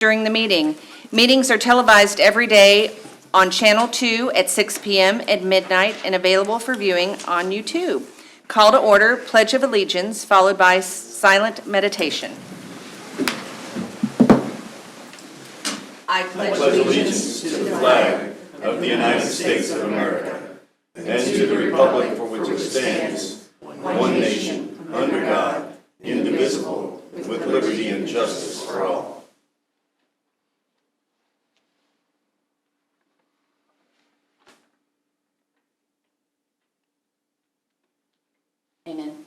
during the meeting. Meetings are televised every day on Channel 2 at 6 p.m. at midnight and available for viewing on YouTube. Call to order, Pledge of Allegiance, followed by silent meditation. I pledge allegiance to the flag of the United States of America and to the republic for which it stands, one nation, under God, indivisible, with liberty and justice for all. Amen.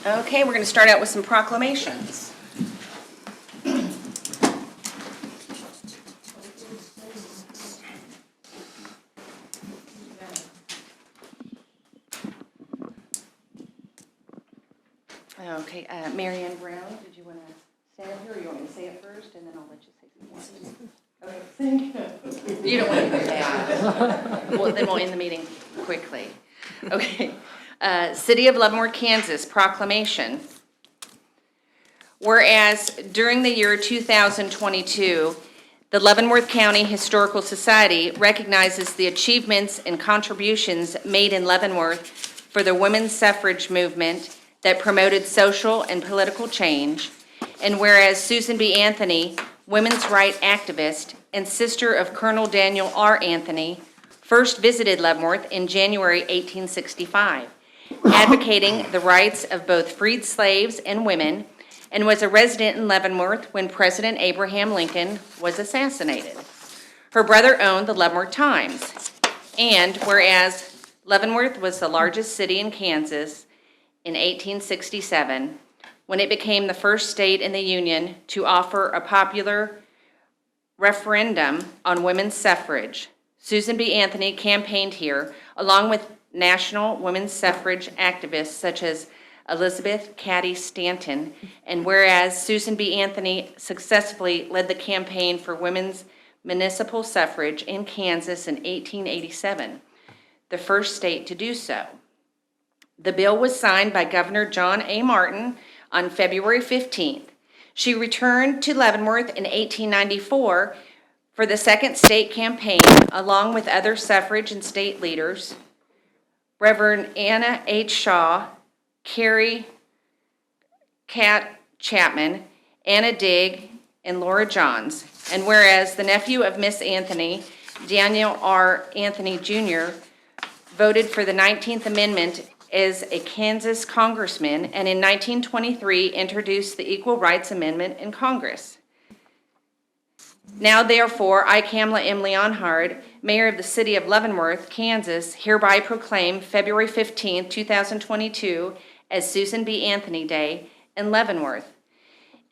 Okay, we're going to start out with some proclamations. Okay, Marianne Brown, did you want to stand up here, or you want me to say it first, and then I'll let you say something? Okay. You don't want to say it. Well, then we'll end the meeting quickly. Okay. City of Leavenworth, Kansas, proclamation. Whereas during the year 2022, the Leavenworth County Historical Society recognizes the achievements and contributions made in Leavenworth for the women's suffrage movement that promoted social and political change, and whereas Susan B. Anthony, women's rights activist and sister of Colonel Daniel R. Anthony, first visited Leavenworth in January 1865, advocating the rights of both freed slaves and women, and was a resident in Leavenworth when President Abraham Lincoln was assassinated. Her brother owned the Leavenworth Times, and whereas Leavenworth was the largest city in Kansas in 1867, when it became the first state in the Union to offer a popular referendum on women's suffrage, Susan B. Anthony campaigned here, along with national women's suffrage activists such as Elizabeth Cady Stanton, and whereas Susan B. Anthony successfully led the campaign for women's municipal suffrage in Kansas in 1887, the first state to do so. The bill was signed by Governor John A. Martin on February 15th. She returned to Leavenworth in 1894 for the second state campaign, along with other suffrage and state leaders, Reverend Anna H. Shaw, Carrie Cat Chapman, Anna Digg, and Laura Johns. And whereas the nephew of Miss Anthony, Daniel R. Anthony Jr., voted for the 19th Amendment as a Kansas congressman, and in 1923 introduced the Equal Rights Amendment in Congress. Now, therefore, I, Kamala M. Leonhard, Mayor of the City of Leavenworth, Kansas, hereby proclaim February 15, 2022 as Susan B. Anthony Day in Leavenworth,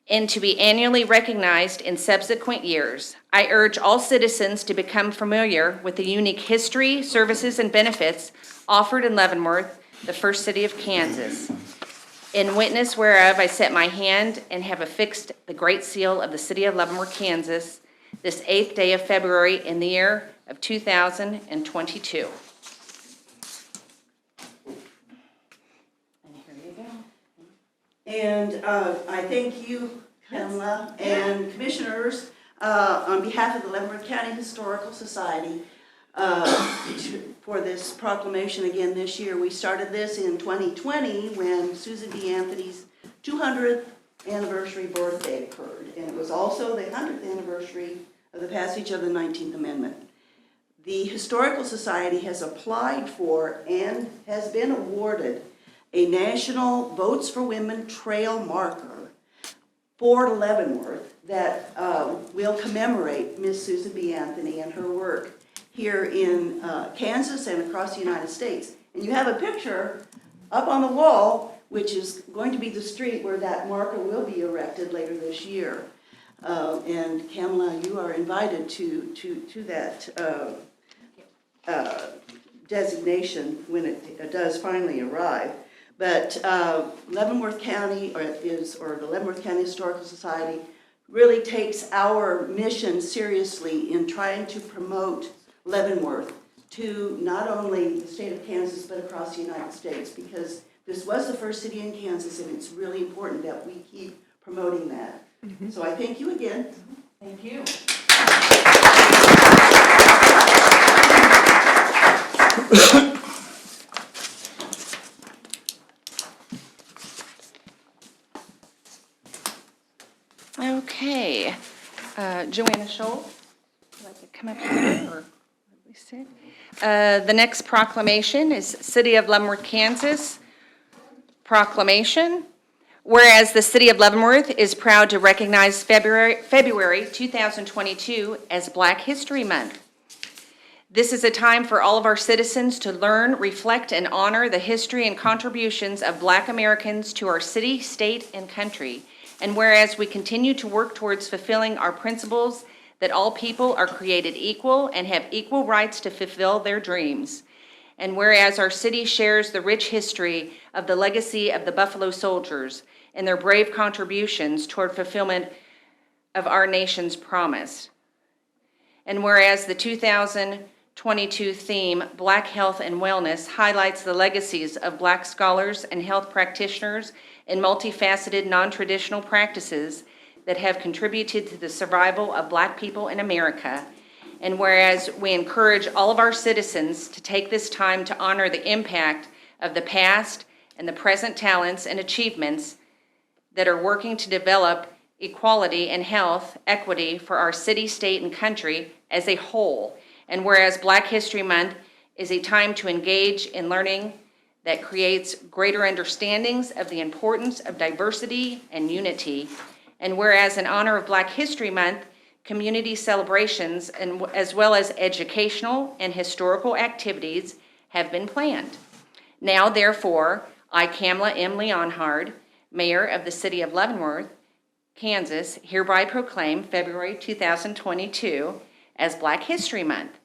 and to be annually recognized in subsequent years. I urge all citizens to become familiar with the unique history, services, and benefits offered in Leavenworth, the first city of Kansas. In witness whereof I set my hand and have affixed the great seal of the City of Leavenworth, Kansas, this 8th day of February in the year of 2022. And here you go. And I thank you, Pamela, and commissioners, on behalf of the Leavenworth County Historical Society, for this proclamation again this year. We started this in 2020 when Susan B. Anthony's 200th anniversary birthday occurred, and it was also the 100th anniversary of the passage of the 19th Amendment. The Historical Society has applied for and has been awarded a National Votes for Women Trail marker for Leavenworth that will commemorate Miss Susan B. Anthony and her work here in Kansas and across the United States. And you have a picture up on the wall, which is going to be the street where that marker will be erected later this year. And Kamala, you are invited to that designation when it does finally arrive. But Leavenworth County, or the Leavenworth County Historical Society, really takes our mission seriously in trying to promote Leavenworth to not only the state of Kansas, but across the United States, because This was the first city in Kansas, and it's really important that we keep promoting that. So I thank you again. Thank you. Okay, Joanna Scholl, would you like to come up here, or we sit? The next proclamation is City of Leavenworth, Kansas proclamation. Whereas the City of Leavenworth is proud to recognize February 2022 as Black History Month. This is a time for all of our citizens to learn, reflect, and honor the history and contributions of Black Americans to our city, state, and country. And whereas we continue to work towards fulfilling our principles that all people are created equal and have equal rights to fulfill their dreams. And whereas our city shares the rich history of the legacy of the Buffalo Soldiers and their brave contributions toward fulfillment of our nation's promise. And whereas the 2022 theme, Black Health and Wellness, highlights the legacies of Black scholars and health practitioners in multifaceted, non-traditional practices that have contributed to the survival of Black people in America. And whereas we encourage all of our citizens to take this time to honor the impact of the past and the present talents and achievements that are working to develop equality and health equity for our city, state, and country as a whole. And whereas Black History Month is a time to engage in learning that creates greater understandings of the importance of diversity and unity. And whereas in honor of Black History Month, community celebrations and as well as educational and historical activities have been planned. Now, therefore, I, Kamala M. Leonhard, Mayor of the City of Leavenworth, Kansas, hereby proclaim February 2022 as Black History Month.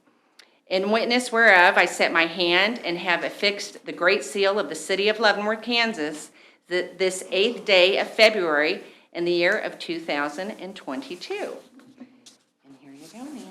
In witness whereof, I set my hand and have affixed the Great Seal of the City of Leavenworth, Kansas, this 8th day of February in the year of 2022. And here you go, ma'am.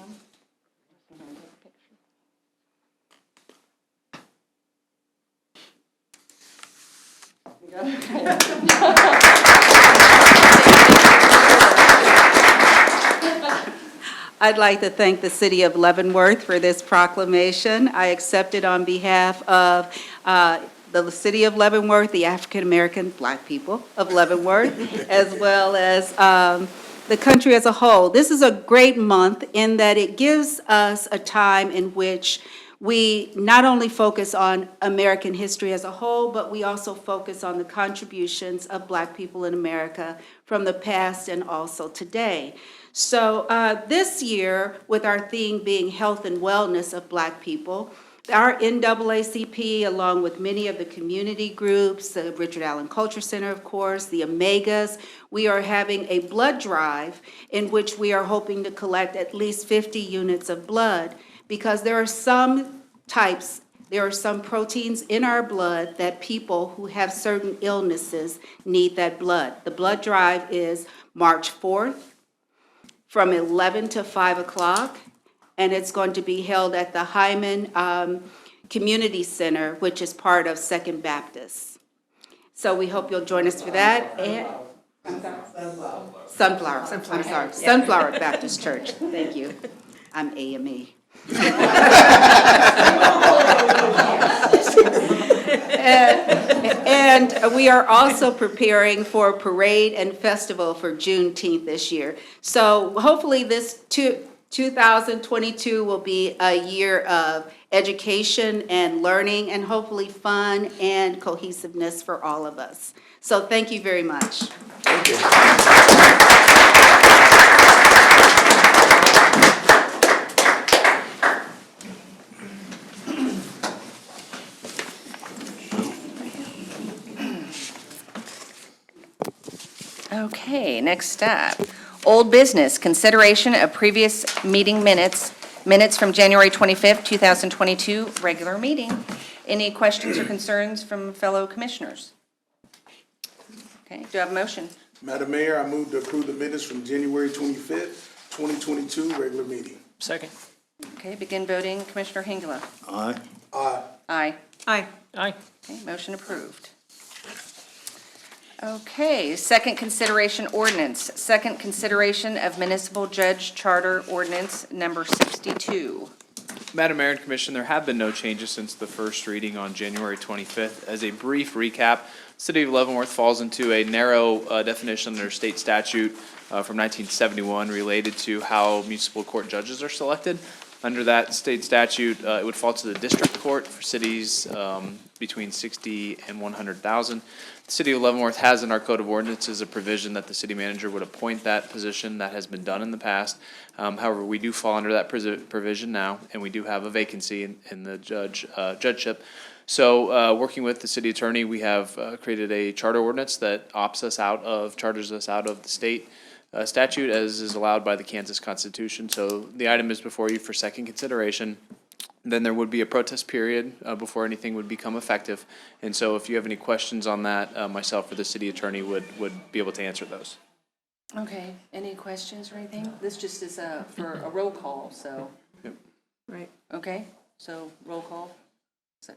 I'd like to thank the City of Leavenworth for this proclamation. I accept it on behalf of the City of Leavenworth, the African-American Black people of Leavenworth, as well as the country as a whole. This is a great month in that it gives us a time in which we not only focus on American history as a whole, but we also focus on the contributions of Black people in America from the past and also today. So this year, with our theme being health and wellness of Black people, our NAACP, along with many of the community groups, the Richard Allen Culture Center, of course, the Omegas, we are having a blood drive in which we are hoping to collect at least 50 units of blood, because there are some proteins in our blood that people who have certain illnesses need that blood. The blood drive is March 4th from 11 to 5 o'clock, and it's going to be held at the Hyman Community Center, which is part of Second Baptist. So we hope you'll join us for that. And Sunflower Baptist Church. Thank you. I'm AME. And we are also preparing for a parade and festival for Juneteenth this year. So hopefully this 2022 will be a year of education and learning, and hopefully fun and cohesiveness for all of us. So thank you very much. Thank you. Okay, next up, old business, consideration of previous meeting minutes from January 25th, 2022, regular meeting. Any questions or concerns from fellow commissioners? Okay, do I have a motion? Madam Mayor, I move to approve the minutes from January 25th, 2022, regular meeting. Second. Okay, begin voting. Commissioner Hengela? Aye. Aye. Aye. Aye. Aye. Okay, motion approved. Okay, second consideration ordinance. Second consideration of municipal judge charter ordinance number 62. Madam Mayor and Commission, there have been no changes since the first reading on January 25th. As a brief recap, the City of Leavenworth falls into a narrow definition under state statute from 1971 related to how municipal court judges are selected. Under that state statute, it would fall to the district court for cities between 60 and 100,000. The City of Leavenworth has in our Code of Ordinances a provision that the city manager would appoint that position. That has been done in the past. However, we do fall under that provision now, and we do have a vacancy in the judgeship. So, working with the city attorney, we have created a charter ordinance that charters us out of the state statute as is allowed by the Kansas Constitution. So the item is before you for second consideration. Then there would be a protest period before anything would become effective. And so if you have any questions on that, myself or the city attorney would be able to answer those. Okay, any questions or anything? This just is for a roll call, so. Yep. Right. Okay, so roll call. So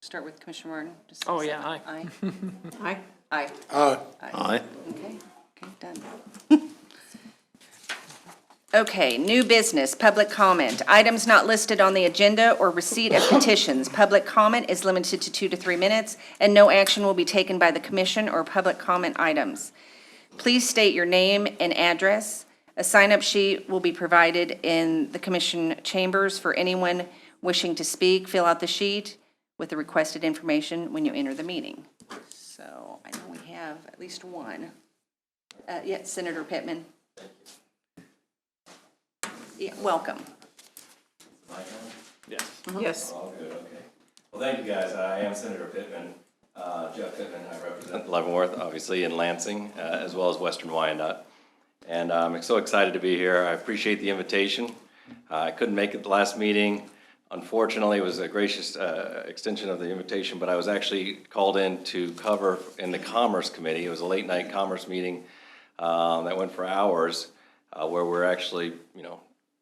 start with Commissioner Martin. Just Oh, yeah, aye. Aye. Aye. Aye. Aye. Aye. Okay, done. Okay, new business, public comment. Items not listed on the agenda or receipt of petitions. Public comment is limited to 2 to 3 minutes, and no action will be taken by the commission or public comment items. Please state your name and address. A sign-up sheet will be provided in the commission chambers for anyone wishing to speak. Fill out the sheet with the requested information when you enter the meeting. So I know we have at least one. Yeah, Senator Pittman. Yeah, welcome. Yes. Yes. All good, okay. Well, thank you, guys. I am Senator Pittman, Jeff Pittman. I represent Leavenworth, obviously, in Lansing, as well as Western Wyandotte. And I'm so excited to be here. I appreciate the invitation. I couldn't make it the last meeting. Unfortunately, it was a gracious extension of the invitation, but I was actually called in to cover in the Commerce Committee. It was a late-night Commerce meeting that went for hours, where we're actually,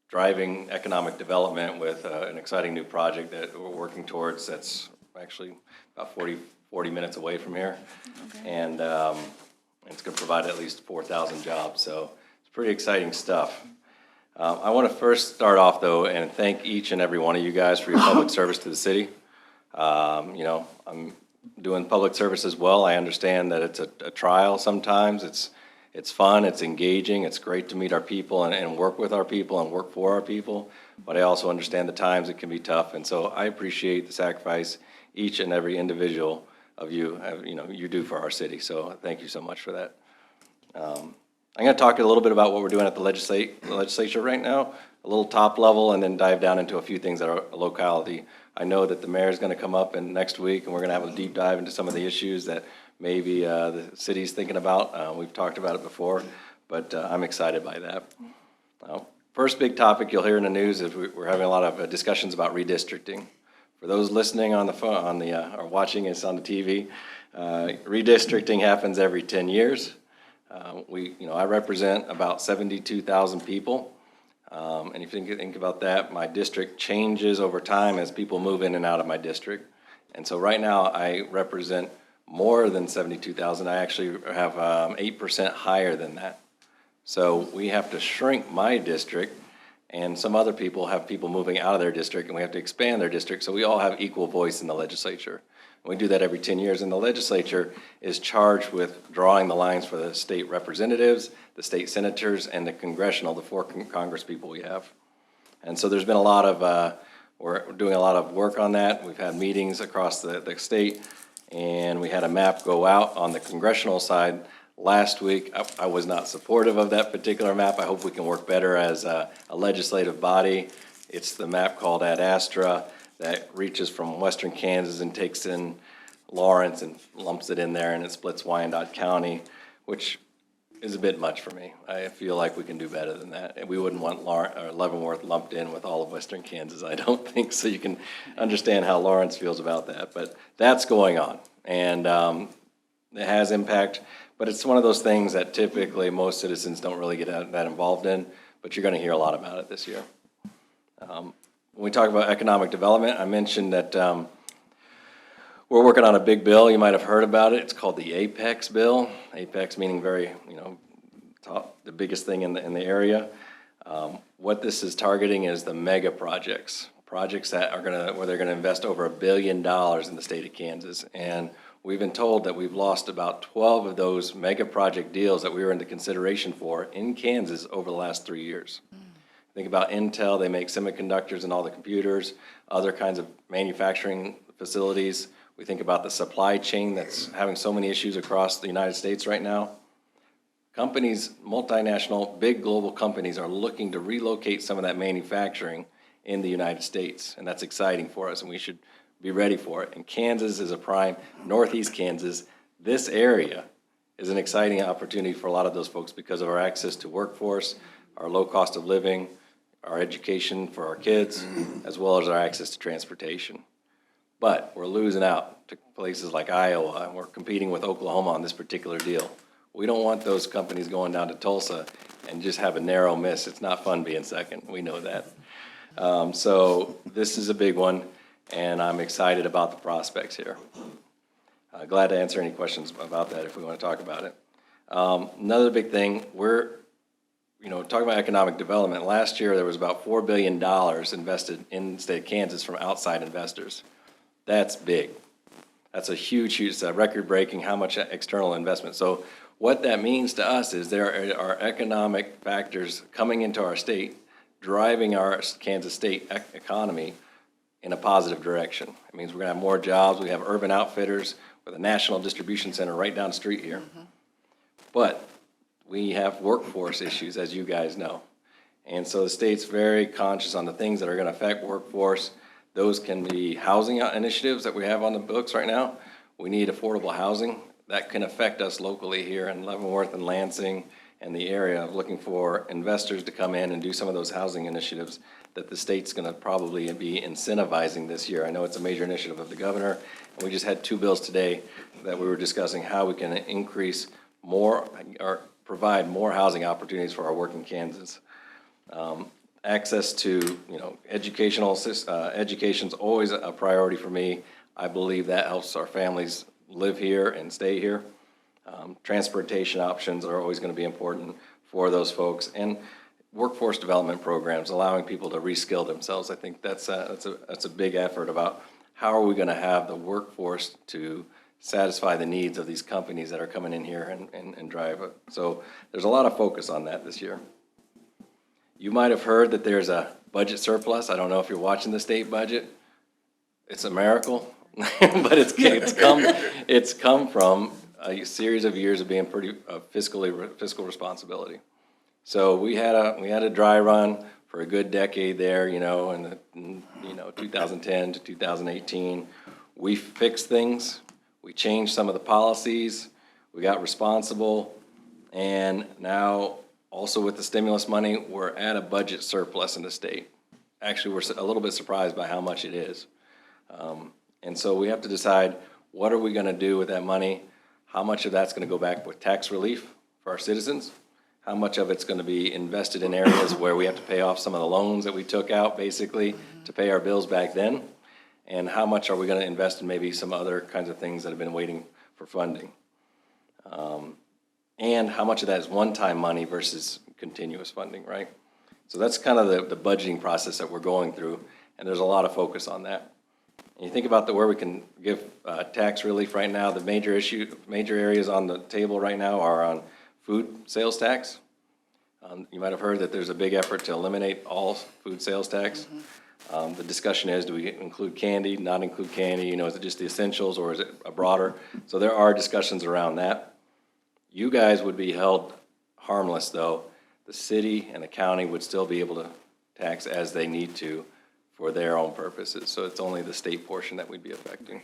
driving economic development with an exciting new project that we're working towards that's actually about 40 minutes away from here. Okay. And it's going to provide at least 4,000 jobs, so it's pretty exciting stuff. I want to first start off, though, and thank each and every one of you guys for your public service to the city. I'm doing public service as well. I understand that it's a trial sometimes. It's fun, it's engaging, it's great to meet our people and work with our people and work for our people, but I also understand the times it can be tough, and so I appreciate the sacrifice each and every individual of you, you do for our city, so thank you so much for that. I'm going to talk a little bit about what we're doing at the legislature right now, a little top level, and then dive down into a few things that are locality. I know that the mayor is going to come up next week, and we're going to have a deep dive into some of the issues that maybe the city's thinking about. We've talked about it before, but I'm excited by that. First big topic you'll hear in the news is we're having a lot of discussions about redistricting. For those listening on the phone, or watching us on the TV, redistricting happens every 10 years. I represent about 72,000 people. And if you think about that, my district changes over time as people move in and out of my district. And so right now I represent more than 72,000. I actually have 8% higher than that. So we have to shrink my district, and some other people have people moving out of their district, and we have to expand their district, so we all have equal voice in the legislature. And we do that every 10 years, and the legislature is charged with drawing the lines for the state representatives, the state senators, and the the 4 Congress people we have. And so there's been a lot of, we're doing a lot of work on that. We've had meetings across the state, and we had a map go out on the congressional side last week. I was not supportive of that particular map. I hope we can work better as a legislative body. It's the map called Ad Astra that reaches from western Kansas and takes in Lawrence and lumps it in there, and it splits Wyandotte County, which is a bit much for me. I feel like we can do better than that. And we wouldn't want Leavenworth lumped in with all of western Kansas, I don't think, so you can understand how Lawrence feels about that. But that's going on, and it has impact, but it's one of those things that typically most citizens don't really get that involved in, but you're going to hear a lot about it this year. When we talk about economic development, I mentioned that We're working on a big bill. You might have heard about it. It's called the Apex bill. Apex meaning very, top, the biggest thing in the area. What this is targeting is the mega projects that are where they're gonna invest over $1 billion in the state of Kansas. And we've been told that we've lost about 12 of those mega project deals that we were into consideration for in Kansas over the last 3 years. Think about Intel, they make semiconductors and all the computers, other kinds of manufacturing facilities. We think about the supply chain that's having so many issues across the United States right now. Companies, multinational, big global companies are looking to relocate some of that manufacturing in the United States, and that's exciting for us, and we should be ready for it. And Kansas is a prime, Northeast Kansas, this area is an exciting opportunity for a lot of those folks because of our access to workforce, our low cost of living, our education for our kids, as well as our access to transportation. But we're losing out to places like Iowa, and we're competing with Oklahoma on this particular deal. We don't want those companies going down to Tulsa and just have a narrow miss. It's not fun being second, we know that. So this is a big one, and I'm excited about the prospects here. Glad to answer any questions about that if we want to talk about it. Another big thing, we're talking about economic development. Last year, there was about $4 billion invested in the state of Kansas from outside investors. That's big. That's a huge, record-breaking how much external investment. So what that means to us is there are economic factors coming into our state, driving our Kansas state economy in a positive direction. It means we're gonna have more jobs. We have urban outfitters with a national distribution center right down the street here. But we have workforce issues, as you guys know. And so the state's very conscious on the things that are gonna affect workforce. Those can be housing initiatives that we have on the books right now. We need affordable housing. That can affect us locally here in Leavenworth and Lansing and the area, looking for investors to come in and do some of those housing initiatives that the state's gonna probably be incentivizing this year. I know it's a major initiative of the governor, and we just had 2 bills today that we were discussing how we can increase more or provide more housing opportunities for our working Kansas. Access to, education's always a priority for me. I believe that helps our families live here and stay here. Transportation options are always gonna be important for those folks. And workforce development programs, allowing people to reskill themselves. I think that's a big effort about how are we gonna have the workforce to satisfy the needs of these companies that are coming in here and drive it. So there's a lot of focus on that this year. You might have heard that there's a budget surplus. I don't know if you're watching the state budget. It's a miracle, but it's come from a series of years of being pretty fiscal responsibility. So we had a dry run for a good decade there, in the 2010 to 2018. We fixed things. We changed some of the policies. We got responsible, and now also with the stimulus money, we're at a budget surplus in the state. Actually, we're a little bit surprised by how much it is. And so we have to decide, what are we gonna do with that money? How much of that's gonna go back with tax relief for our citizens? How much of it's gonna be invested in areas where we have to pay off some of the loans that we took out, basically, to pay our bills back then? And how much are we gonna invest in maybe some other kinds of things that have been waiting for funding? And how much of that is one-time money versus continuous funding, right? So that's kind of the budgeting process that we're going through, and there's a lot of focus on that. And you think about where we can give tax relief right now, the major areas on the table right now are on food sales tax. You might have heard that there's a big effort to eliminate all food sales tax. The discussion is, do we include candy, not include candy? Is it just the essentials or is it a broader? So there are discussions around that. You guys would be held harmless, though. The city and the county would still be able to tax as they need to for their own purposes. So it's only the state portion that we'd be affecting.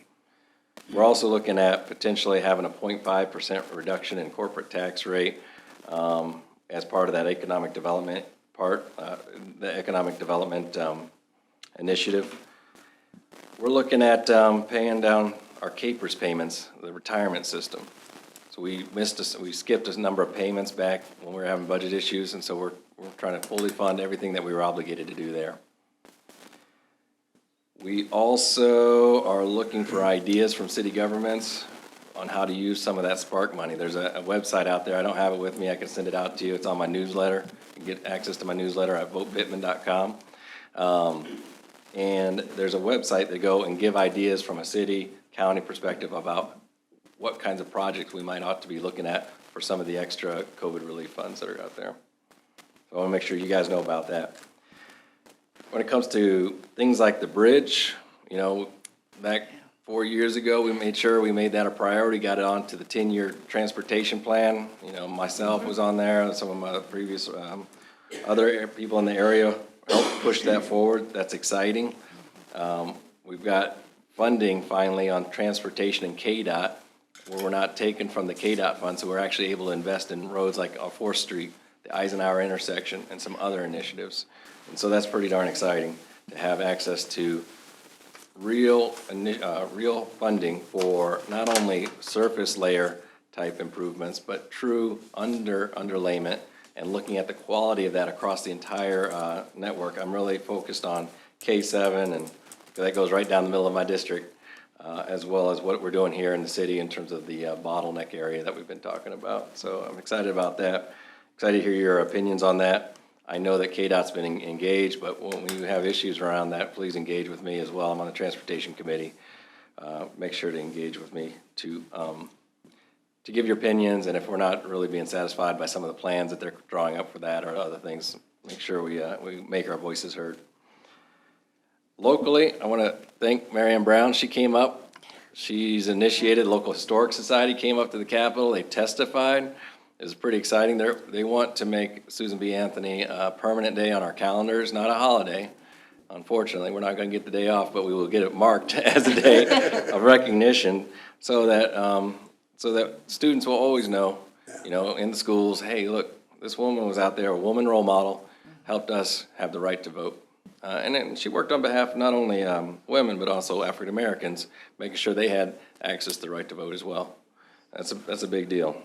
We're also looking at potentially having a 0.5% reduction in corporate tax rate as part of that economic development initiative. We're looking at paying down our CAPERS payments, the retirement system. So we skipped a number of payments back when we were having budget issues, and so we're trying to fully fund everything that we were obligated to do there. We also are looking for ideas from city governments on how to use some of that spark money. There's a website out there. I don't have it with me. I can send it out to you. It's on my newsletter. You can get access to my newsletter at votepittman.com. And there's a website that go and give ideas from a city, county perspective about what kinds of projects we might ought to be looking at for some of the extra COVID relief funds that are out there. So I want to make sure you guys know about that. When it comes to things like the bridge, you know, back 4 years ago, we made sure we made that a priority, got it onto the 10-year transportation plan. You know, myself was on there, and some of my previous other people in the area helped push that forward. That's exciting. We've got funding finally on transportation and KDOT, where we're not taken from the KDOT fund, so we're actually able to invest in roads like 4th Street, the Eisenhower intersection, and some other initiatives. And so that's pretty darn exciting to have access to real funding for not only surface layer type improvements, but true underlayment and looking at the quality of that across the entire network. I'm really focused on K7, and that goes right down the middle of my district, as well as what we're doing here in the city in terms of the bottleneck area that we've been talking about. So I'm excited about that. Excited to hear your opinions on that. I know that KDOT's been engaged, but when you have issues around that, please engage with me as well. I'm on the transportation committee. Make sure to engage with me to give your opinions, and if we're not really being satisfied by some of the plans that they're drawing up for that or other things, make sure we make our voices heard. Locally, I want to thank Marianne Brown. She came up. She's initiated, Local Historic Society came up to the Capitol. They testified. It was pretty exciting. They want to make Susan B. Anthony a permanent day on our calendars, not a holiday. Unfortunately, we're not going to get the day off, but we will get it marked as a day of recognition so that students will always know, you know, in the schools, hey, look, this woman was out there, a woman role model, helped us have the right to vote. And then she worked on behalf of not only women, but also African Americans, making sure they had access to the right to vote as well. That's a big deal.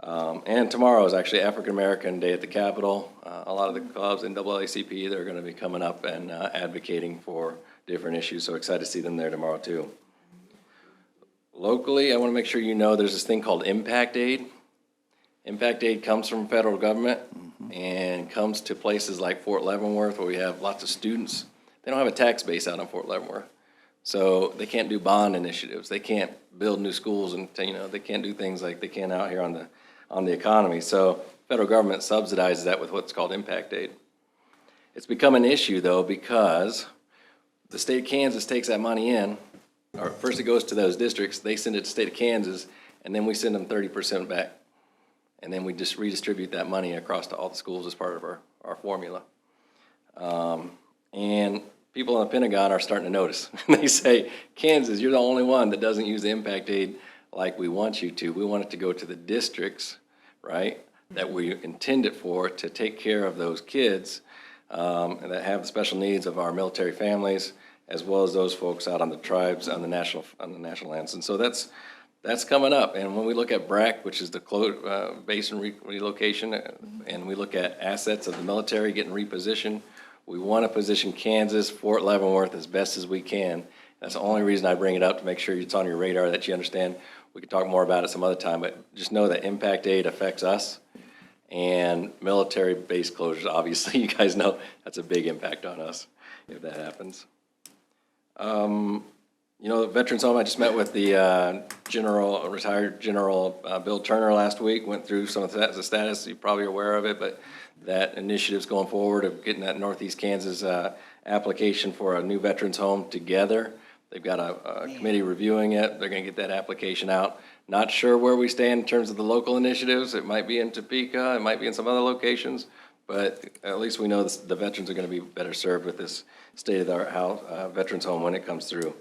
And tomorrow is actually African American Day at the Capitol. A lot of the clubs in NAACP, they're going to be coming up and advocating for different issues, so excited to see them there tomorrow too. Locally, I want to make sure you know there's this thing called Impact Aid. Impact Aid comes from federal government and comes to places like Fort Leavenworth, where we have lots of students. They don't have a tax base out in Fort Leavenworth, so they can't do bond initiatives. They can't build new schools, and they can't do things like they can out here on the economy. So federal government subsidizes that with what's called Impact Aid. It's become an issue though, because the state of Kansas takes that money in, or first it goes to those districts, they send it to the state of Kansas, and then we send them 30% back. And then we just redistribute that money across to all the schools as part of our formula. And people in the Pentagon are starting to notice. They say, Kansas, you're the only one that doesn't use the Impact Aid like we want you to. We want it to go to the districts, right, that we intend it for, to take care of those kids and that have the special needs of our military families, as well as those folks out on the tribes, on the national lands. And so that's coming up. And when we look at BRAC, which is the basin relocation, and we look at assets of the military getting repositioned, we want to position Kansas, Fort Leavenworth as best as we can. That's the only reason I bring it up, to make sure it's on your radar, that you understand. We can talk more about it some other time, but just know that Impact Aid affects us, and military base closures, obviously, you guys know that's a big impact on us if that happens. The Veterans Home, I just met with the retired General Bill Turner last week, went through some of the status. You're probably aware of it, but that initiative's going forward of getting that Northeast Kansas application for a new Veterans Home together. They've got a committee reviewing it. They're going to get that application out. Not sure where we stand in terms of the local initiatives. It might be in Topeka. It might be in some other locations. But at least we know the veterans are going to be better served with this state-of-the-art Veterans Home when it comes through.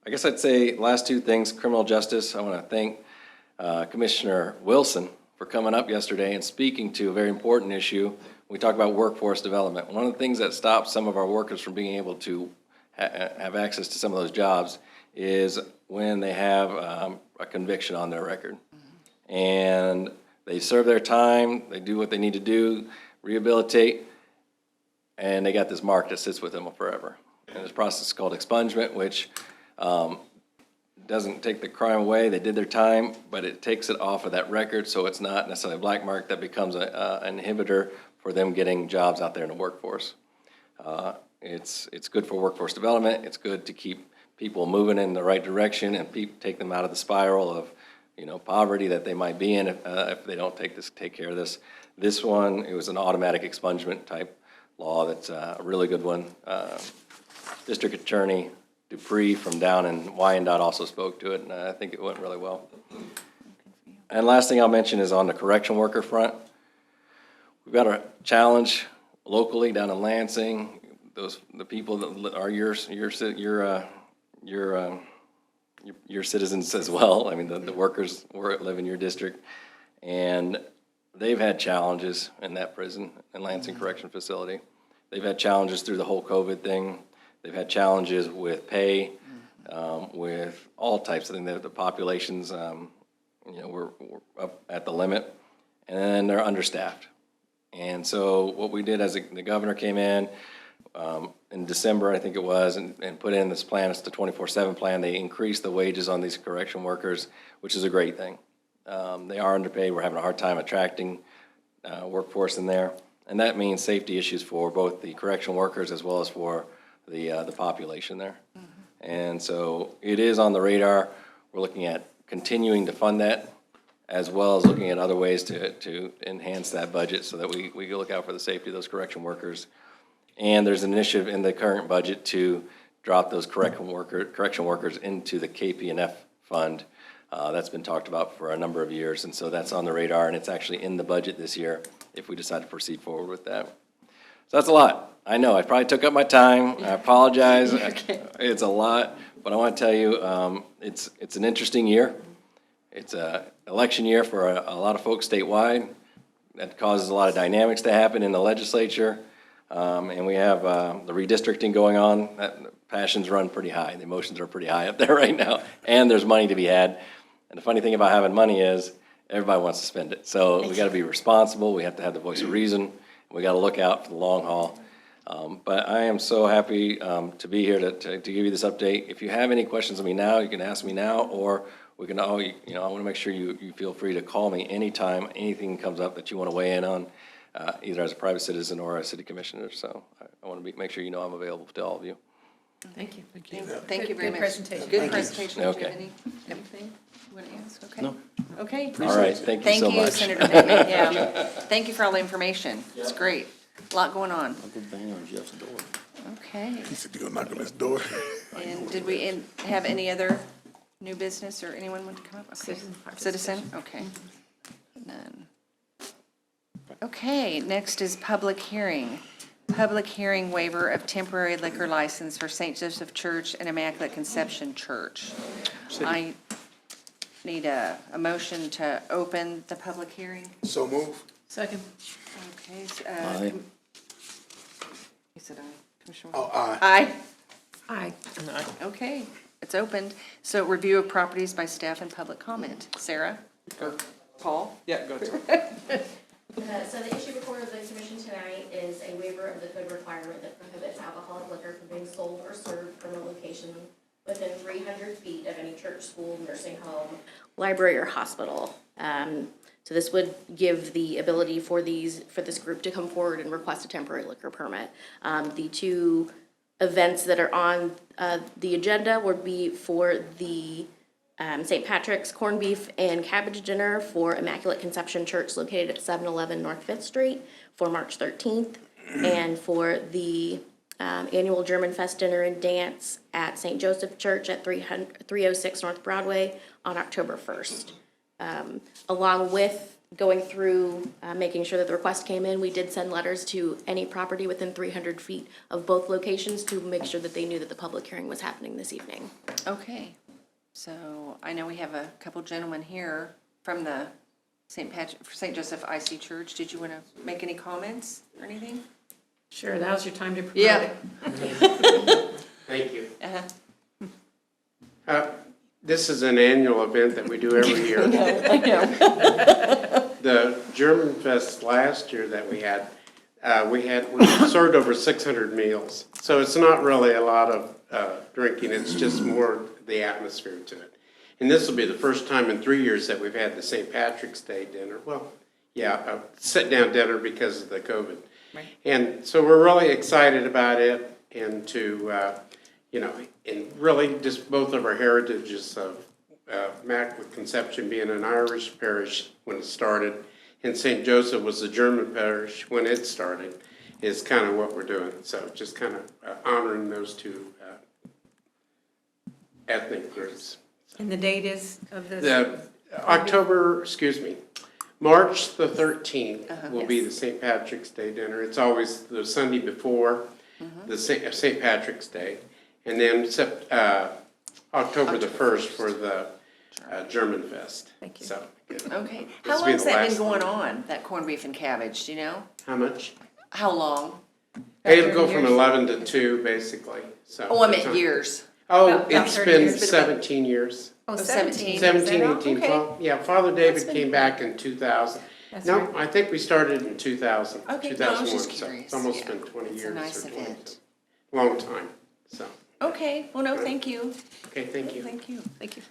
I guess I'd say last two things, criminal justice. I want to thank Commissioner Wilson for coming up yesterday and speaking to a very important issue. We talk about workforce development. One of the things that stops some of our workers from being able to have access to some of those jobs is when they have a conviction on their record. And they serve their time, they do what they need to do, rehabilitate, and they got this mark that sits with them forever. And this process is called expungement, which doesn't take the crime away. They did their time, but it takes it off of that record, so it's not necessarily a black mark that becomes an inhibitor for them getting jobs out there in the workforce. It's good for workforce development. It's good to keep people moving in the right direction and take them out of the spiral of, poverty that they might be in if they don't take care of this. This one, it was an automatic expungement type law. That's a really good one. District Attorney Dupree from down in Wyandotte also spoke to it, and I think it went really well. And last thing I'll mention is on the correction worker front. We've got a challenge locally down in Lansing. The people that are your citizens as well. I mean, the workers live in your district, and they've had challenges in that prison and Lansing Correction Facility. They've had challenges through the whole COVID thing. They've had challenges with pay, with all types of things. The populations, we're up at the limit, and then they're understaffed. And so what we did as the governor came in December, I think it was, and put in this plan, it's the 24/7 plan. They increased the wages on these correction workers, which is a great thing. They are underpaid. We're having a hard time attracting workforce in there. And that means safety issues for both the correction workers as well as for the population there. And so it is on the radar. We're looking at continuing to fund that, as well as looking at other ways to enhance that budget so that we can look out for the safety of those correction workers. And there's an initiative in the current budget to drop those correction workers into the KP&F fund. That's been talked about for a number of years, and so that's on the radar, and it's actually in the budget this year if we decide to proceed forward with that. So that's a lot. I know, I probably took up my time. I apologize. It's a lot, but I want to tell you, it's an interesting year. It's an election year for a lot of folks statewide. That causes a lot of dynamics to happen in the legislature. And we have the redistricting going on. Passions run pretty high. The emotions are pretty high up there right now. And there's money to be had. And the funny thing about having money is everybody wants to spend it. So we got to be responsible. We have to have the voice of reason. We got to look out for the long haul. But I am so happy to be here to give you this update. If you have any questions of me now, you can ask me now, or we can I want to make sure you feel free to call me anytime anything comes up that you want to weigh in on, either as a private citizen or a city commissioner. So I want to make sure you know I'm available to all of you. Thank you. Thank you very much. Good presentation. Good presentation. Do you have Okay. anything you want to ask? Okay. No. Okay. All right, thank you so Thank you, much. Senator Pittman. Yeah. Thank you for all the information. It's great. A lot going on. I'll go bang on Jeff's door. Okay. He said you're gonna knock on his door. And did we have any other new business or anyone want to come up? Okay. Citizen? Okay. None. Okay, next is public hearing. Public hearing waiver of temporary liquor license for St. Joseph Church and Immaculate Conception Church. I need a motion to open the public hearing. So move. Second. Okay. Aye. You said aye. Commissioner Oh, aye. Aye. Aye. Okay, it's opened. So review of properties by staff and public comment. Sarah? Or Paul? Yeah, go ahead. So the issue before the commission tonight is a waiver of the code requirement that prohibits alcoholic liquor from being sold or served from a location within 300 feet of any church, school, nursing home, library, or hospital. So this would give the ability for this group to come forward and request a temporary liquor permit. The two events that are on the agenda would be for the St. Patrick's corned beef and cabbage dinner for Immaculate Conception Church located at 711 North 5th Street for March 13th, and for the annual German Fest dinner and dance at St. Joseph Church at 306 North Broadway on October 1st. Along with going through making sure that the request came in, we did send letters to any property within 300 feet of both locations to make sure that they knew that the public hearing was happening this evening. Okay. So I know we have a couple gentlemen here from the St. Joseph IC Church. Did you want to make any comments or anything? Sure, now's your time to promote Yeah. it. Thank you. Uh-huh. This is an annual event that we do every year. I know. The German Fest last year that we had, we served over 600 meals. So it's not really a lot of drinking, it's just more the atmosphere to it. And this will be the first time in 3 years that we've had the St. Patrick's Day dinner. Well, yeah, a sit-down dinner because of the COVID. Right. And so we're really excited about it and to, and really just both of our heritages of Immaculate Conception being an Irish parish when it started, and St. Joseph was a German parish when it started, is kind of what we're doing. So just kind of honoring those two ethnic groups. And the date is of this? March the 13th will be the St. Patrick's Day dinner. It's always the Sunday before the St. Patrick's Day. And then October the 1st for the German Fest. Thank you. So, Okay. This How will be long's the that been last going one. on, that corned beef and cabbage, do you know? how much? How long? It'll go 30 from years? 11 to 2, basically. So Oh, I meant years. Oh, About it's 30 been years. 17 years. Oh, 17. 17, Oh, 18, okay. 12. Yeah, Father David came back in 2000. That's No, right. I think we started in 2000, Okay, no, I was 2001, just so curious. it's almost Yeah. been 20 years. It's a nice or 20, event. Long time, so, Okay, well, no, thank you. okay, thank you. Thank you. Thank you.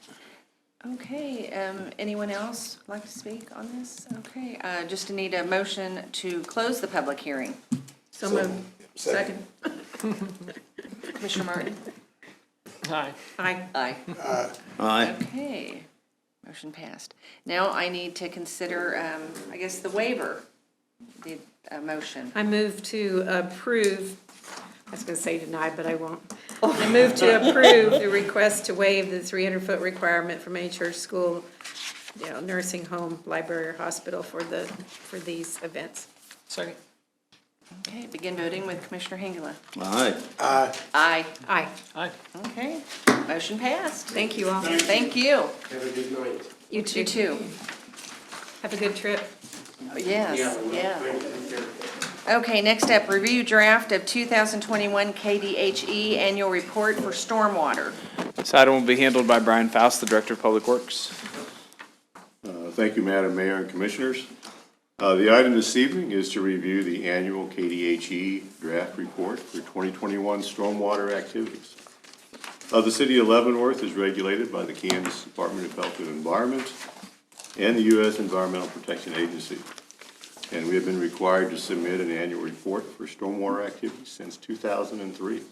Okay, anyone else like to speak on this? Okay, just need a motion to close the public hearing. So moved. Second. Commissioner Martin? Aye. Aye. Aye. Okay, motion passed. Now I need to consider, I guess, the waiver, the motion. I move to approve, I was going to say deny, but I won't. I move to approve the request to waive the 300-foot requirement from any church, school, nursing home, library, or hospital for these events. Second. Okay, begin voting with Commissioner Hengela. Aye. Aye. Aye. Okay, motion passed. Thank you all. Thank you. Have a good night. You too. Have a good trip. Yes, yeah. Thank you. Take care. Okay, next up, review draft of 2021 KDHE annual report for stormwater. This item will be handled by Brian Faust, the Director of Public Works. Thank you, Madam Mayor and Commissioners. The item this evening is to review the annual KDHE draft report for 2021 stormwater activities. The City of Leavenworth is regulated by the Kansas Department of Health and Environment and the U.S. Environmental Protection Agency. And we have been required to submit an annual report for stormwater activities since 2003.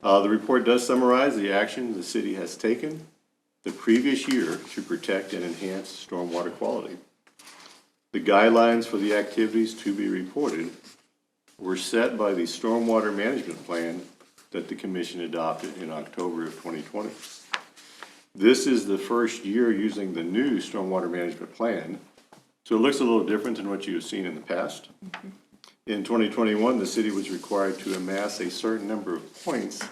The report does summarize the action the city has taken the previous year to protect and enhance stormwater quality. The guidelines for the activities to be reported were set by the Stormwater Management Plan that the Commission adopted in October of 2020. This is the first year using the new Stormwater Management Plan, so it looks a little different than what you have seen in the past. In 2021, the city was required to amass a certain number of points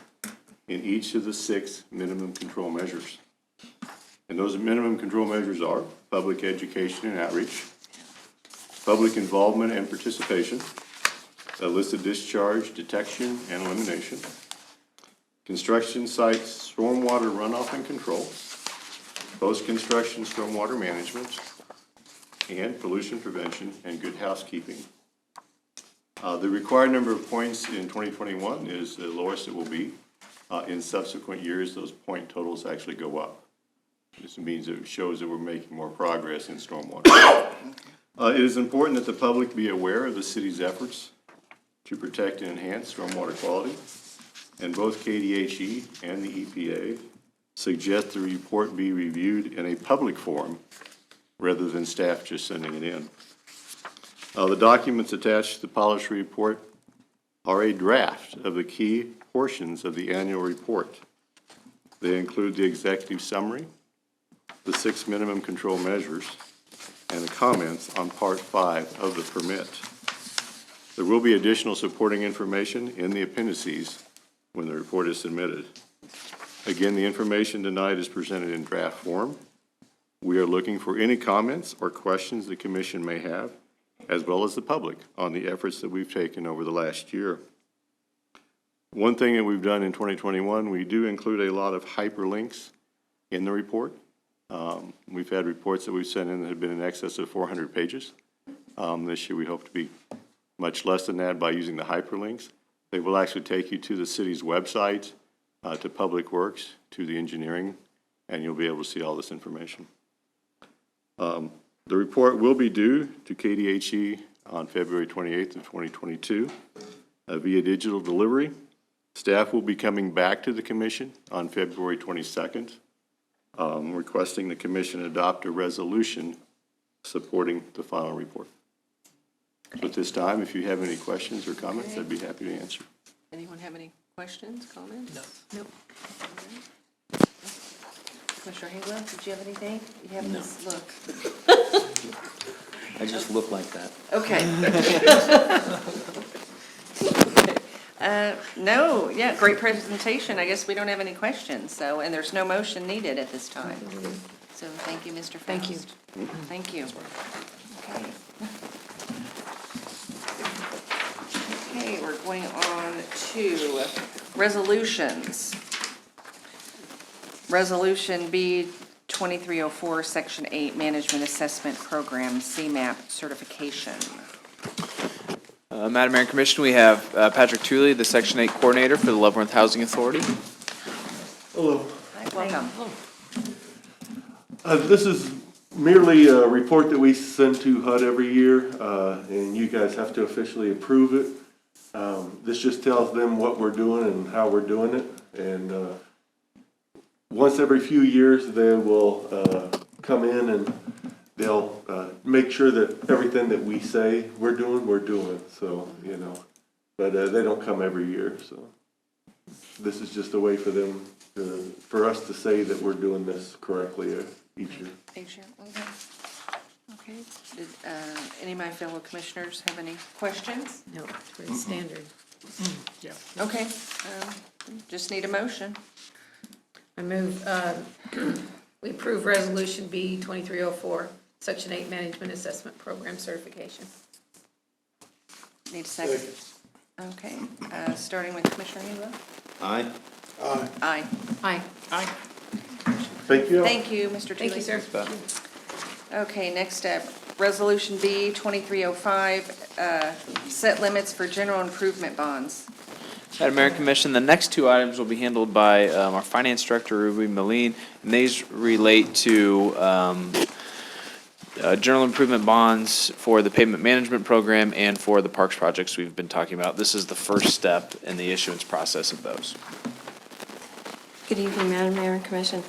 in each of the 6 minimum control measures. And those minimum control measures are public education and outreach, public involvement and participation, illicit discharge detection and elimination, construction sites stormwater runoff and control, post-construction stormwater management, and pollution prevention and good housekeeping. The required number of points in 2021 is the lowest it will be. In subsequent years, those point totals actually go up. This means it shows that we're making more progress in stormwater. It is important that the public be aware of the city's efforts to protect and enhance stormwater quality, and both KDHE and the EPA suggest the report be reviewed in a public forum rather than staff just sending it in. The documents attached to the policy report are a draft of the key portions of the annual report. They include the executive summary, the 6 minimum control measures, and the comments on Part 5 of the permit. There will be additional supporting information in the appendices when the report is submitted. Again, the information tonight is presented in draft form. We are looking for any comments or questions the Commission may have, as well as the public, on the efforts that we've taken over the last year. One thing that we've done in 2021, we do include a lot of hyperlinks in the report. We've had reports that we've sent in that have been in excess of 400 pages. This year we hope to be much less than that by using the hyperlinks. They will actually take you to the city's website, to Public Works, to the engineering, and you'll be able to see all this information. The report will be due to KDHE on February 28th of 2022 via digital delivery. Staff will be coming back to the commission on February 22nd, requesting the commission adopt a resolution supporting the final report. So at this time, if you have any questions or comments, I'd be happy to answer. Anyone have any questions, comments? No. Nope. Commissioner Hengler, did you have anything? You have this look. I just look like that. Okay. No, yeah, great presentation. I guess we don't have any questions, so, and there's no motion needed at this time. So thank you, Mr. Faust. Thank you. Thank you. Okay. Okay, we're going on to resolutions. Resolution B 2304, Section 8, Management Assessment Program, CMAP certification. Madam Mayor and Commission, we have Patrick Tooley, the Section 8 Coordinator for the Leavenworth Housing Authority. Hello. Hi, welcome. This is merely a report that we send to HUD every year, and you guys have to officially approve it. This just tells them what we're doing and how we're doing it. And once every few years, they will come in and they'll make sure that everything that we say we're doing. So, you know, but they don't come every year. So this is just a way for them, for us to say that we're doing this correctly each year. Each year, okay. Okay. Did any of my fellow commissioners have any questions? No, it's pretty standard. Okay, just need a motion. I move, we approve Resolution B 2304, Section 8 Management Assessment Program Certification. Need a second? Okay, starting with Commissioner Hengler. Aye. Aye. Aye. Aye. Thank you. Thank you, Mr. Tooley. Thank you, sir. Okay, next up, Resolution B 2305, set limits for general improvement bonds. Madam Mayor and Commission, the next two items will be handled by our Finance Director, Ruby Moline, and these relate to general improvement bonds for the pavement management program and for the parks projects we've been talking about. This is the first step in the issuance process of those. Good evening, Madam Mayor and Commission.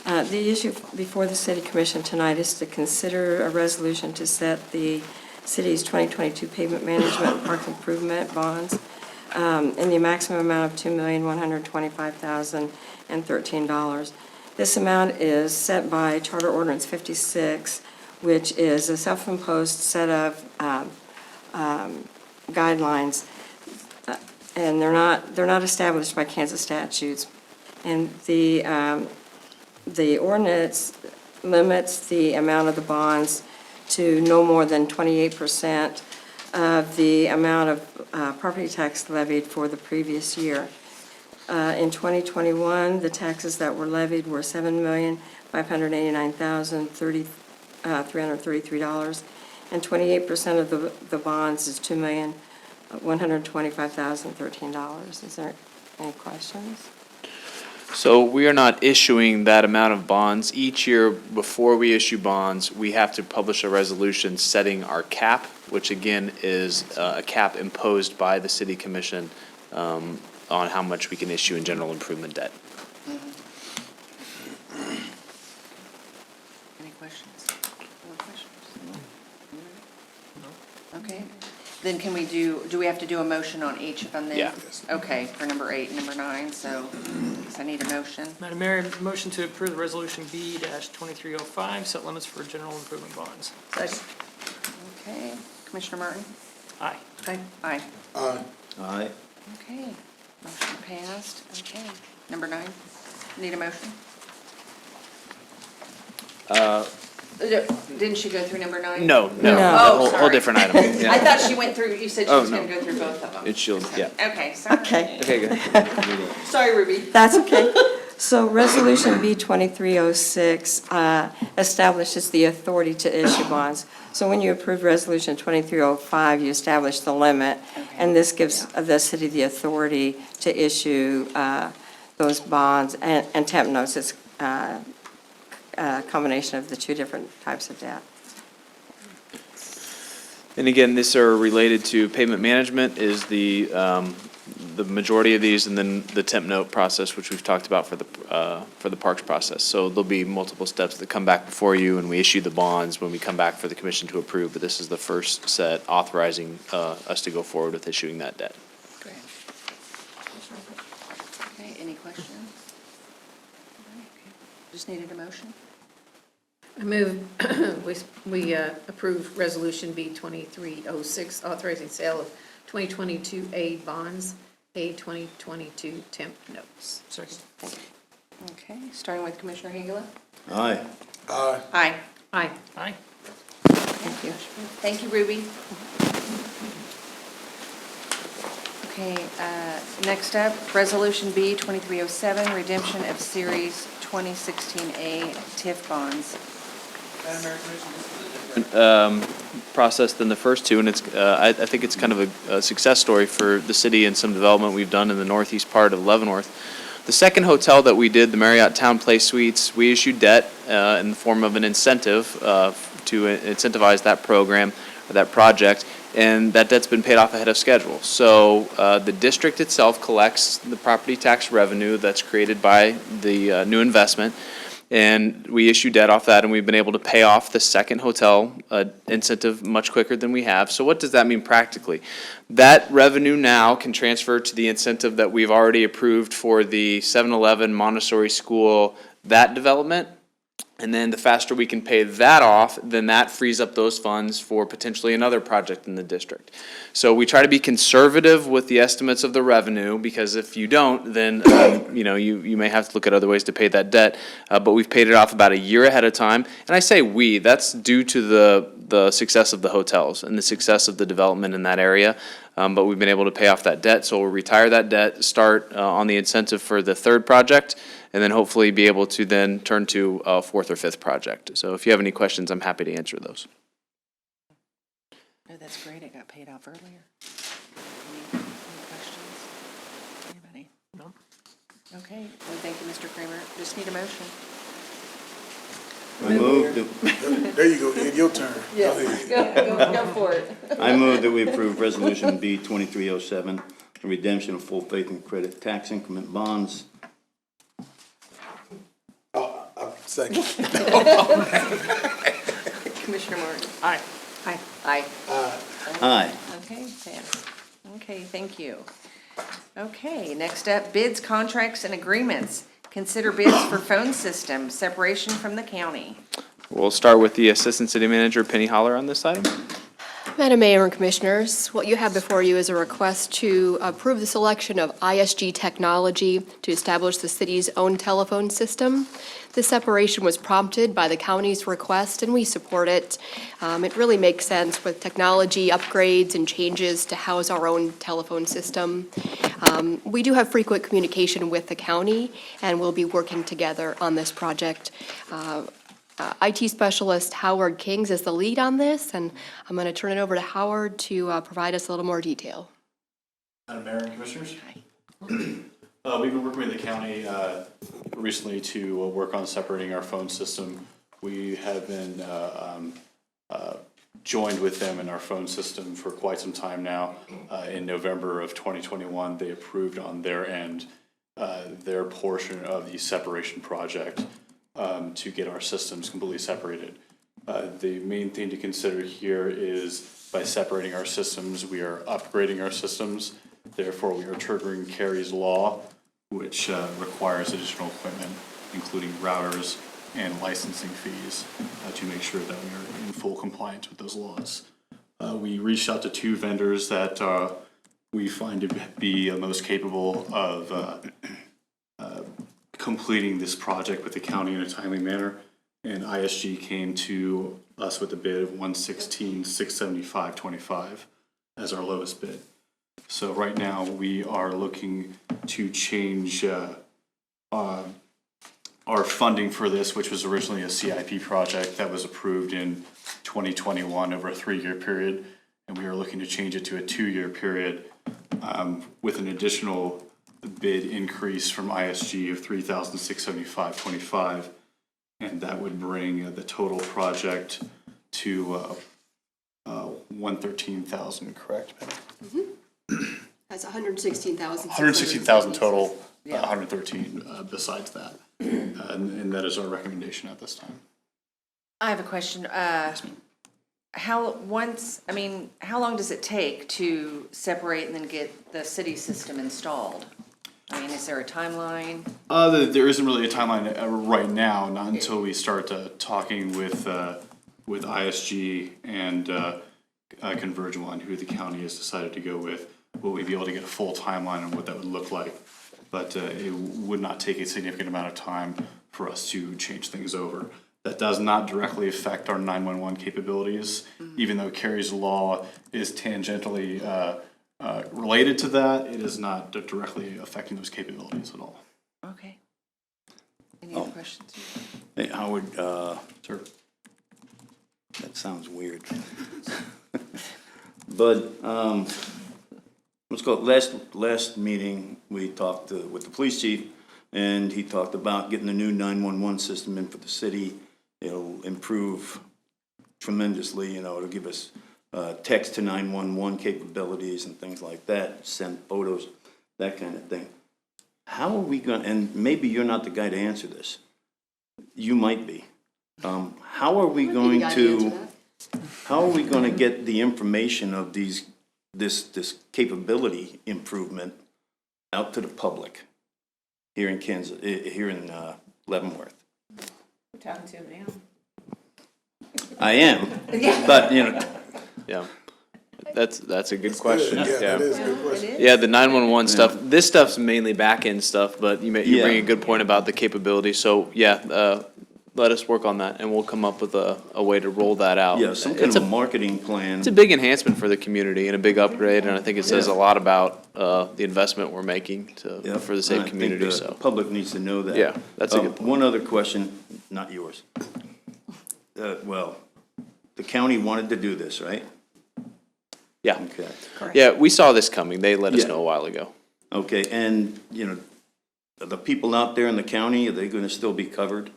The issue before the City Commission tonight is to consider a resolution to set the city's 2022 pavement management and park improvement bonds in the maximum amount of $2,125,013. This amount is set by Charter Ordinance 56, which is a self-imposed set of guidelines, and they're not established by Kansas statutes. And the ordinance limits the amount of the bonds to no more than 28% of the amount of property tax levied for the previous year. In 2021, the taxes that were levied were $7,589,333, and 28% of the bonds is $2,125,013. Is there any questions? So we are not issuing that amount of bonds. Each year, before we issue bonds, we have to publish a resolution setting our cap, which again is a cap imposed by the City Commission on how much we can issue in general improvement debt. Any questions? More questions? No? Okay, then can we do we have to do a motion on each of them then? Yeah. Okay, for number 8 and number 9, so I need a motion. Madam Mayor, motion to approve the resolution B-2305, set limits for general improvement bonds. Second. Okay, Commissioner Martin? Aye. Aye. Aye. Aye. Okay, motion passed. Okay, number 9, need a motion? Didn't she go through number 9? No. Oh, Whole sorry. different item. Yeah. I thought she went through, you said she Oh, was no. going to go through both of them. It's shield, yeah. Okay, sorry. Okay. Okay, good. Sorry, Ruby. That's okay. So Resolution B 2306 establishes the authority to issue bonds. So when you approve Resolution 2305, you establish the limit, and this gives the city the authority to issue those bonds and temp notes. It's a combination of the two different types of debt. And again, these are related to payment management is the majority of these, and then the temp note process, which we've talked about for the parks process. So there'll be multiple steps that come back before you, and we issue the bonds when we come back for the commission to approve, but this is the first set authorizing us to go forward with issuing that debt. Great. Okay, any questions? Just needed a motion? I move we approve Resolution B 2306, authorizing sale of 2022 aid bonds, A 2022 temp notes. Second. Okay, starting with Commissioner Hengela? Aye. Aye. Aye. Aye. Aye. Thank you. Thank you, Ruby. Okay, next up, Resolution B 2307, redemption of Series 2016A TIF bonds. Process than the first two, and it's, I think it's kind of a success story for the city and some development we've done in the northeast part of Leavenworth. The second hotel that we did, the Marriott Town Place Suites, we issued debt in the form of an incentive to incentivize that program, or that project, and that debt's been paid off ahead of schedule. So the district itself collects the property tax revenue that's created by the new investment, and we issue debt off that, and we've been able to pay off the second hotel incentive much quicker than we have. So what does that mean practically? That revenue now can transfer to the incentive that we've already approved for the 7-Eleven Montessori School, that development. And then the faster we can pay that off, then that frees up those funds for potentially another project in the district. So we try to be conservative with the estimates of the revenue, because if you don't, then you may have to look at other ways to pay that debt. But we've paid it off about a year ahead of time. And I say we, that's due to the success of the hotels and the success of the development in that area. But we've been able to pay off that debt, so we'll retire that debt, start on the incentive for the third project, and then hopefully be able to then turn to a fourth or fifth project. So if you have any questions, I'm happy to answer those. Oh, that's great, it got paid off earlier. Any questions? Anybody? No. Okay, well, thank you, Mr. Kramer. Just need a motion. I move that, There you go, Ed, your turn. Go ahead. Go for it. I move that we approve Resolution B 2307, the redemption of full faith and credit tax increment bonds. Second. Commissioner Martin? Aye. Aye. Aye. Aye. Okay, thanks. Okay, thank you. Okay, next up, bids, contracts, and agreements. Consider bids for phone system, separation from the county. We'll start with the Assistant City Manager, Penny Holler, on this item. Madam Mayor and Commissioners, what you have before you is a request to approve the selection of ISG technology to establish the city's own telephone system. This separation was prompted by the county's request, and we support it. It really makes sense with technology upgrades and changes to house our own telephone system. We do have frequent communication with the county, and we'll be working together on this project. IT specialist Howard Kings is the lead on this, and I'm going to turn it over to Howard to provide us a little more detail. Madam Mayor and Commissioners. We've been working with the county recently to work on separating our phone system. We have been joined with them in our phone system for quite some time now. In November of 2021, they approved on their end their portion of the separation project to get our systems completely separated. The main thing to consider here is by separating our systems, we are upgrading our systems. Therefore, we are triggering Kerry's Law, which requires additional equipment, including routers and licensing fees, to make sure that we are in full compliance with those laws. We reached out to two vendors that we find to be most capable of completing this project with the county in a timely manner, and ISG came to us with a bid of $116,675.25 as our lowest bid. So right now we are looking to change our funding for this, which was originally a CIP project that was approved in 2021 over a 3-year period, and we are looking to change it to a 2-year period with an additional bid increase from ISG of $3,675.25, and that would bring the total project to $113,000, correct, Penny? That's $116,000. 116,000 total, 113 besides that. And that is our recommendation at this time. I have a question. How long does it take to separate and then get the city system installed? I mean, is there a timeline? There isn't really a timeline right now, not until we start talking with ISG and Converge One, who the county has decided to go with. Will we be able to get a full timeline on what that would look like? But it would not take a significant amount of time for us to change things over. That does not directly affect our 911 capabilities, even though Kerry's law is tangentially related to that. It is not directly affecting those capabilities at all. Okay. Any other questions? Hey, Howard, Sure. that sounds weird. But, let's go, last meeting, we talked with the police chief, and he talked about getting the new 911 system in for the city. It'll improve tremendously, it'll give us text to 911 capabilities and things like that, send photos, that kind of thing. How are we going, and maybe you're not the guy to answer this. You might be. How are we going to get the information of this capability improvement out to the public here in Leavenworth? We're talking to him now. I am, but Yeah. That's a good question. Yeah, that is a good question. Yeah, the 911 stuff, this stuff's mainly back-end stuff, but you bring a good point about the capability. So, let us work on that, and we'll come up with a way to roll that out. Yeah, some kind of a marketing plan. It's a big enhancement for the community and a big upgrade, and I think it says a lot about the investment we're making for the safe community, The so. public needs to know that. Yeah, that's a good point. One other question, not yours. Well, the county wanted to do this, right? Yeah. Okay. Yeah, we saw this coming. They let us Yeah. know a while ago. Okay, and, the people out there in the county, are they gonna still be covered?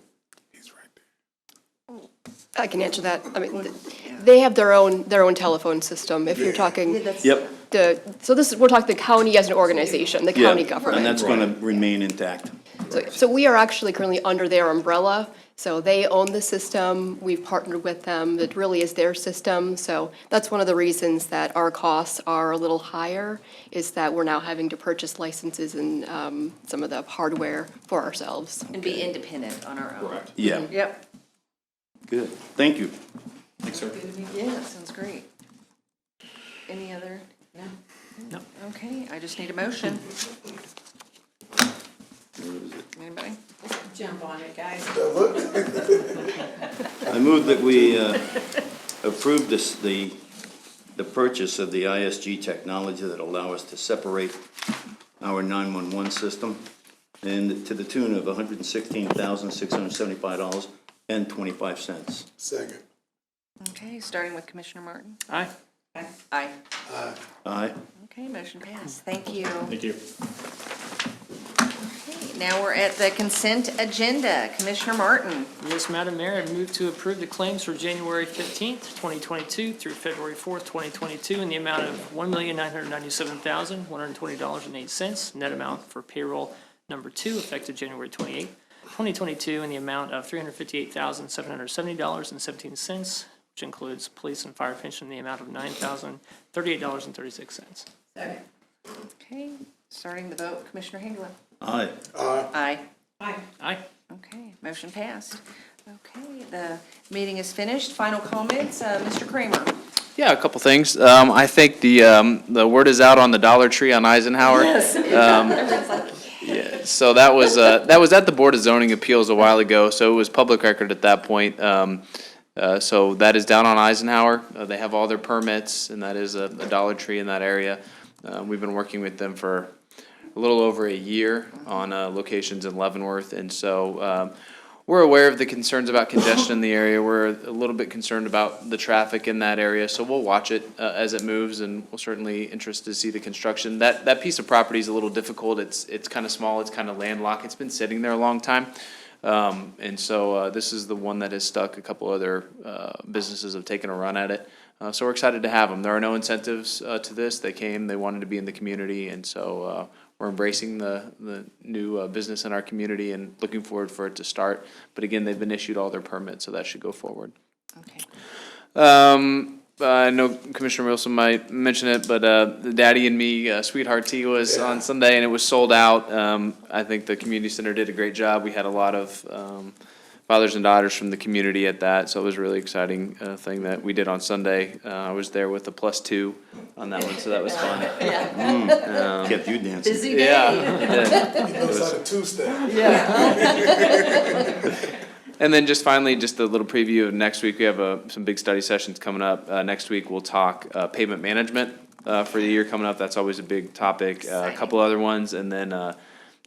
I can answer that. I mean, they have their own telephone system. If you're talking Yep. we're talking the county as an organization, the county And government. that's gonna remain intact. So we are actually currently under their umbrella. So they own the system. We've partnered with them. It really is their system. So that's one of the reasons that our costs are a little higher, is that we're now having to purchase licenses and some of the hardware for ourselves. And be independent on our own. Correct. Yeah, Yep. good. Thank you. Thanks, sir. Yeah, that sounds great. Any other? No. Okay, I just need a motion. Anybody? Jump on it, guys. I move that we approve the purchase of the ISG technology that allow us to separate our 911 system, and to the tune of $116,675.25. Second. Okay, starting with Commissioner Martin. Aye. Aye. Aye. Okay, motion passed. Thank you. Thank you. Okay, now we're at the consent agenda. Commissioner Martin. Yes, Madam Mayor, I move to approve the claims for January 15th, 2022 through February 4th, 2022 in the amount of $1,997,120.08. Net amount for payroll number 2 effective January 28th, 2022 in the amount of $358,770.17, which includes police and fire pension in the amount of $9,038.36. Okay, starting the vote. Commissioner Hengler. Aye. Aye. Aye. Okay, motion passed. Okay, the meeting is finished. Final comments, Mr. Kramer. Yeah, a couple things. I think the word is out on the Dollar Tree on Eisenhower. Yes. Yeah, so that was at the Board of Zoning Appeals a while ago, so it was public record at that point. So that is down on Eisenhower. They have all their permits, and that is a Dollar Tree in that area. We've been working with them for a little over a year on locations in Leavenworth. And so we're aware of the concerns about congestion in the area. We're a little bit concerned about the traffic in that area. So we'll watch it as it moves, and we're certainly interested to see the construction. That piece of property is a little difficult. It's kind of small. It's kind of landlocked. It's been sitting there a long time. And so this is the one that has stuck. A couple other businesses have taken a run at it. So we're excited to have them. There are no incentives to this. They came, they wanted to be in the community, and so we're embracing the new business in our community and looking forward for it to start. But again, they've been issued all their permits, so that should go forward. Okay. I know Commissioner Wilson might mention it, but the Daddy and Me Sweetheart Tea was on Sunday, and it was sold out. I think the community center did a great job. We had a lot of fathers and daughters from the community at that, so it was a really exciting thing that we did on Sunday. I was there with a +2 on that one, so that was fun. Kept you dancing. Busy day. Yeah, it He knows did. how to two-step. And then just finally, just a little preview of next week. We have some big study sessions coming up. Next week, we'll talk pavement management for the year coming up. That's always a big topic. A couple other ones, and then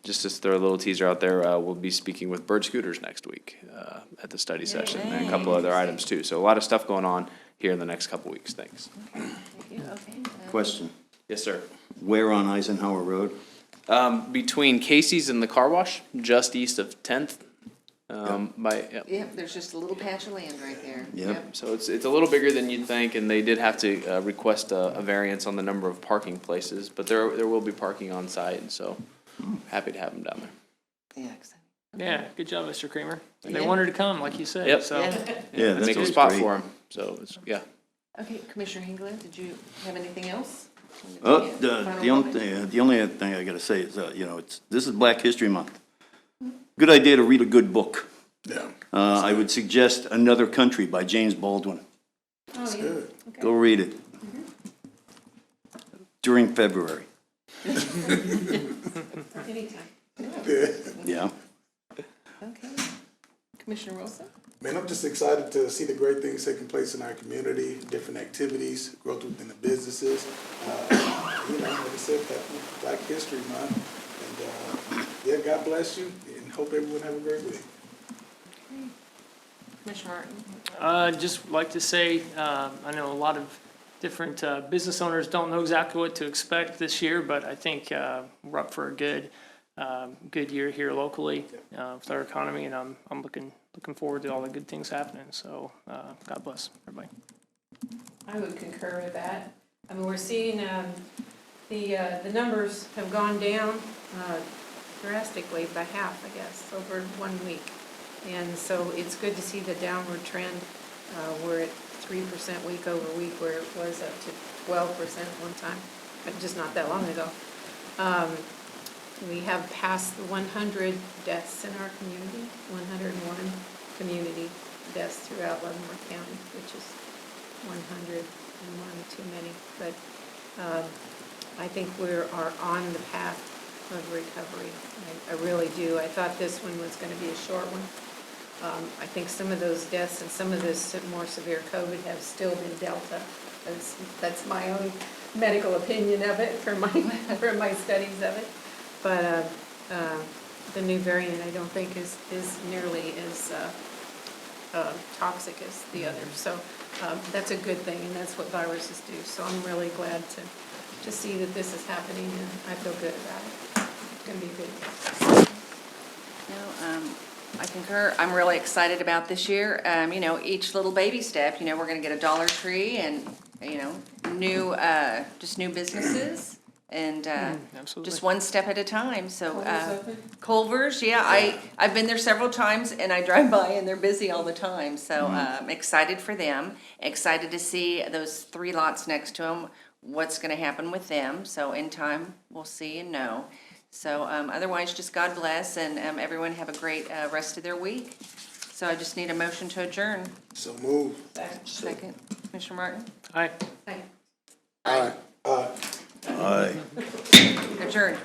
just to throw a little teaser out there, we'll be speaking with bird scooters next week at the study session, and a couple other items too. So a lot of stuff going on here in the next couple weeks. Thanks. Question, Yes, sir. where on Eisenhower Road? Between Casey's and the car wash, just east of 10th. Yep, there's just a little patch of land right there. Yep. So it's a little bigger than you'd think, and they did have to request a variance on the number of parking places, but there will be parking on site, and so happy to have them down there. Yeah. Yeah, good job, Mr. Kramer. They wanted to come, like you said, Yep. so. Yeah, that's Make a always spot great. for them, so it's, yeah. Okay, Commissioner Hengler, did you have anything else? Oh, Final the only other thing I gotta say is, this is Black History Month. Good idea to read a good book. Yeah, I would suggest Another Country by James Baldwin. that's good. Go read it. During February. Anytime. Yeah. Okay. Commissioner Wilson? Man, I'm just excited to see the great things taking place in our community, different activities, growth within the businesses. Like I said, Black History Month. And, God bless you, and hope everyone have a great week. Commissioner Martin? Just like to say, I know a lot of different business owners don't know exactly what to expect this year, but I think we're up for a good year here locally with our economy, and I'm looking forward to all the good things happening. So God bless everybody. I would concur with that. I mean, we're seeing the numbers have gone down drastically by half, I guess, over 1 week. And so it's good to see the downward trend. We're at 3% week over week, where it was up to 12% one time, but just not that long ago. We have passed the 100 deaths in our community, 101 community deaths throughout Leavenworth County, which is 101 too many. But I think we are on the path of recovery. I really do. I thought this one was going to be a short one. I think some of those deaths and some of this more severe COVID have still been Delta. That's my own medical opinion of it from my studies of it. But the new variant, I don't think is nearly as toxic as the others. So that's a good thing, and that's what viruses do. So I'm really glad to see that this is happening, and I feel good about it. It's going to be a good year. No, I concur. I'm really excited about this year. Each little baby step, we're going to get a Dollar Tree and, new businesses and Absolutely. just one step at a time. So Culver's open? Culver's, I've been there several times and I drive by and they're busy all the time. So I'm excited for them, excited to see those 3 lots next to them, what's going to happen with them. So in time, we'll see and know. So otherwise, just God bless, and everyone have a great rest of their week. So I just need a motion to adjourn. So move. Second, Commissioner Martin? Aye. Aye. Aye. Adjourn.